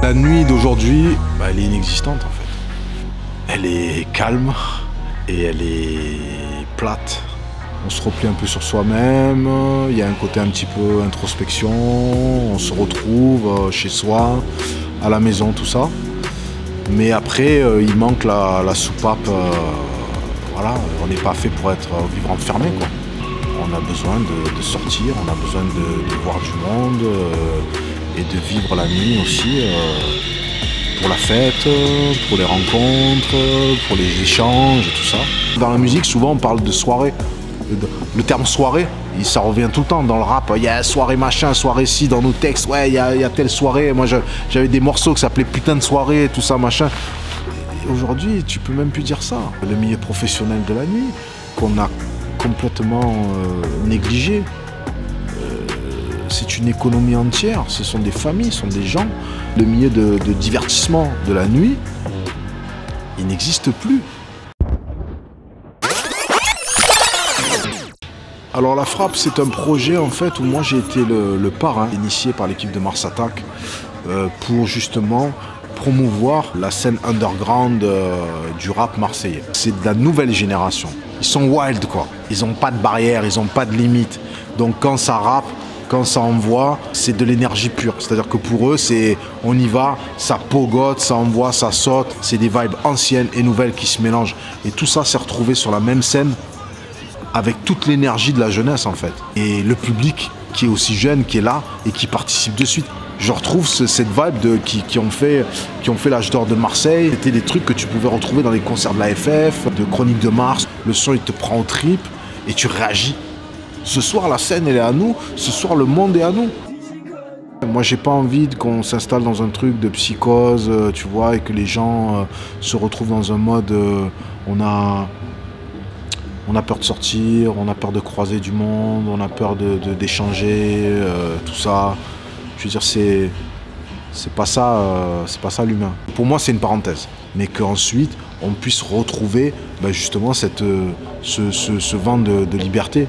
La nuit d'aujourd'hui, elle est inexistante en fait. Elle est calme et elle est plate. On se replie un peu sur soi-même, il y a un côté un petit peu introspection, on se retrouve chez soi, à la maison, tout ça. Mais après, il manque la soupape. Voilà, on n'est pas fait pour vivre enfermé, quoi. On a besoin de sortir, on a besoin de voir du monde et de vivre la nuit aussi pour la fête, pour les rencontres, pour les échanges et tout ça. Dans la musique, souvent on parle de soirée. Le terme soirée, ça revient tout le temps dans le rap. Il y a soirée machin, soirée ci dans nos textes. Ouais, il y a telle soirée. Moi, j'avais des morceaux qui s'appelaient putain de soirée, tout ça machin. Aujourd'hui, tu peux même plus dire ça. Le milieu professionnel de la nuit, qu'on a complètement négligé. C'est une économie entière, ce sont des familles, ce sont des gens. Le milieu de divertissement de la nuit, il n'existe plus. Alors la Frappe, c'est un projet en fait où moi j'ai été le parrain, initié par l'équipe de Mars Attack, pour justement promouvoir la scène underground du rap marseillais. C'est de la nouvelle génération. Ils sont wild quoi. Ils n'ont pas de barrières, ils n'ont pas de limites. Donc quand ça rappe, quand ça envoie, c'est de l'énergie pure. C'est-à-dire que pour eux, on y va, ça pogote, ça envoie, ça saute. C'est des vibes anciennes et nouvelles qui se mélangent. Et tout ça s'est retrouvé sur la même scène avec toute l'énergie de la jeunesse en fait. Et le public qui est aussi jeune, qui est là et qui participe de suite. Je retrouve cette vibe qui ont fait l'âge d'or de Marseille. C'était des trucs que tu pouvais retrouver dans les concerts de la FF, de Chronique de Mars. Le son, il te prend aux tripes et tu réagis. Ce soir, la scène, elle est à nous. Ce soir, le monde est à nous. Moi, j'ai pas envie qu'on s'installe dans un truc de psychose, tu vois, et que les gens se retrouvent dans un mode... on a peur de sortir, on a peur de croiser du monde, on a peur d'échanger, tout ça. Je veux dire, c'est pas ça l'humain. Pour moi, c'est une parenthèse. Mais qu'ensuite, on puisse retrouver justement ce vent de liberté.